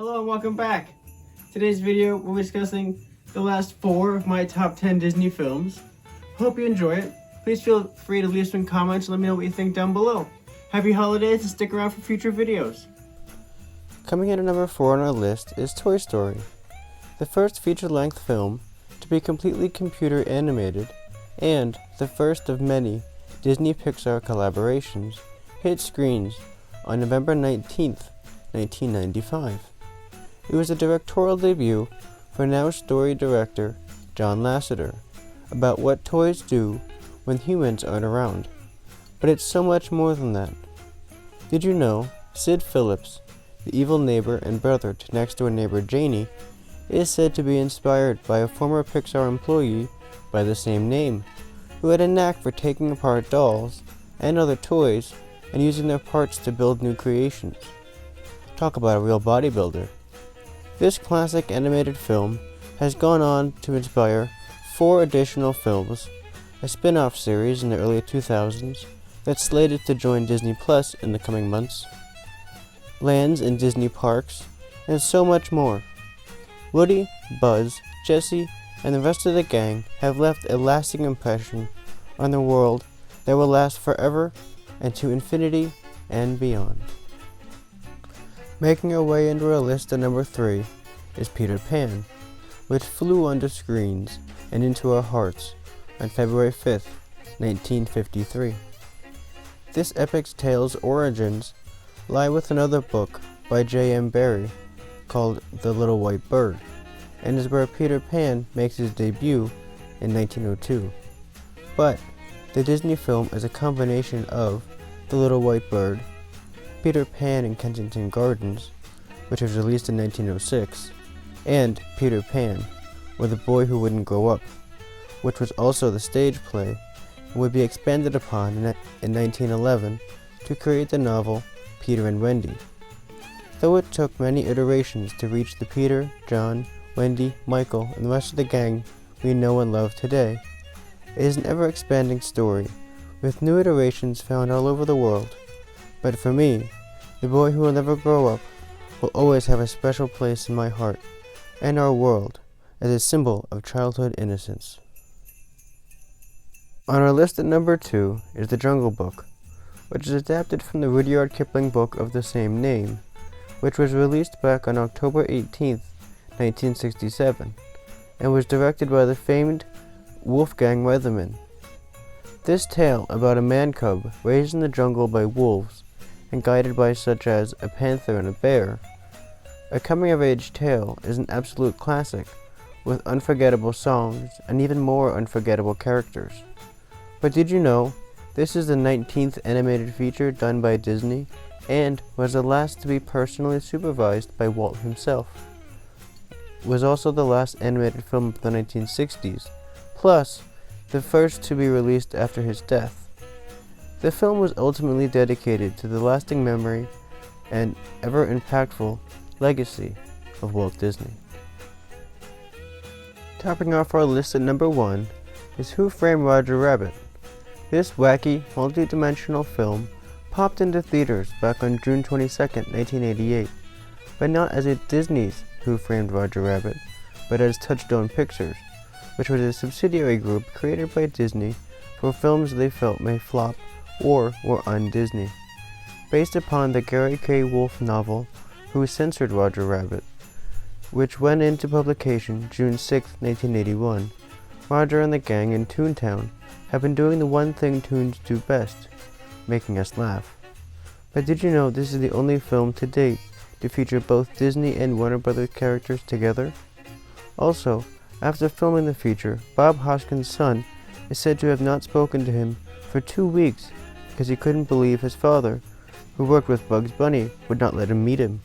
Hello and welcome back. Today's video we'll be discussing the last 4 of my top 10 Disney films. Hope you enjoy it. Please feel free to leave some comments and let me know what you think down below. Happy holidays and stick around for future videos. Coming in at number 4 on our list is Toy Story, the first feature-length film to be completely computer animated and the first of many Disney-Pixar collaborations hit screens on November 19th, 1995. It was a directorial debut for now story director John Lasseter about what toys do when humans aren't around. But it's so much more than that. Did you know Sid Phillips, the evil neighbor and brother to next-door neighbor Janie, is said to be inspired by a former Pixar employee by the same name, who had a knack for taking apart dolls and other toys and using their parts to build new creations. Talk about a real bodybuilder. This classic animated film has gone on to inspire 4 additional films, a spin-off series in the early 2000s that's slated to join Disney Plus in the coming months, lands in Disney parks, and so much more. Woody, Buzz, Jessie, and the rest of the gang have left a lasting impression on the world that will last forever and to infinity and beyond. Making our way into our list at number 3 is Peter Pan, which flew onto screens and into our hearts on February 5th, 1953. This epic tale's origins lie with another book by J.M. Barrie called The Little White Bird, and is where Peter Pan makes his debut in 1902. But the Disney film is a combination of The Little White Bird, Peter Pan in Kensington Gardens, which was released in 1906, and Peter Pan, or the Boy Who Wouldn't Grow Up, which was also the stage play and would be expanded upon in 1911 to create the novel Peter and Wendy. Though it took many iterations to reach the Peter, John, Wendy, Michael, and the rest of the gang we know and love today, it is an ever-expanding story, with new iterations found all over the world. But for me, The Boy Who Will Never Grow Up will always have a special place in my heart and our world as a symbol of childhood innocence. On our list at number 2 is The Jungle Book, which is adapted from the Rudyard Kipling book of the same name, which was released back on October 18th, 1967, and was directed by the famed Wolfgang Reitherman. This tale about a man cub raised in the jungle by wolves and guided by such as a panther and a bear, a coming-of-age tale, is an absolute classic with unforgettable songs and even more unforgettable characters. But did you know this is the 19th animated feature done by Disney and was the last to be personally supervised by Walt himself? Was also the last animated film of the 1960s, plus the first to be released after his death. The film was ultimately dedicated to the lasting memory and ever-impactful legacy of Walt Disney. Topping off our list at number 1 is Who Framed Roger Rabbit. This wacky, multi-dimensional film popped into theaters back on June 22, 1988, but not as a Disney's Who Framed Roger Rabbit, but as Touchstone Pictures, which was a subsidiary group created by Disney for films they felt may flop or were un-Disney. Based upon the Gary K. Wolfe novel Who Censored Roger Rabbit, which went into publication June 6, 1981, Roger and the gang in Toontown have been doing the one thing Toons do best, making us laugh. But did you know this is the only film to date to feature both Disney and Warner Brothers characters together? Also, after filming the feature, Bob Hoskins' son is said to have not spoken to him for 2 weeks because he couldn't believe his father, who worked with Bugs Bunny, would not let him meet him.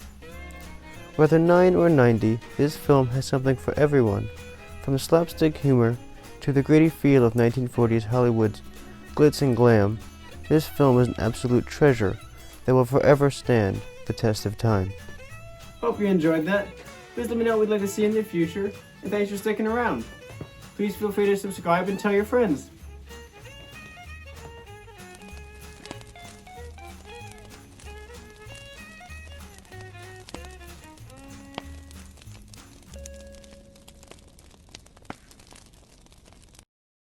Whether 9 or 90, this film has something for everyone, from slapstick humor to the gritty feel of 1940s Hollywood's glitz and glam. This film is an absolute treasure that will forever stand the test of time. Hope you enjoyed that. Please let me know what you'd like to see in the future, and thanks for sticking around. Please feel free to subscribe and tell your friends.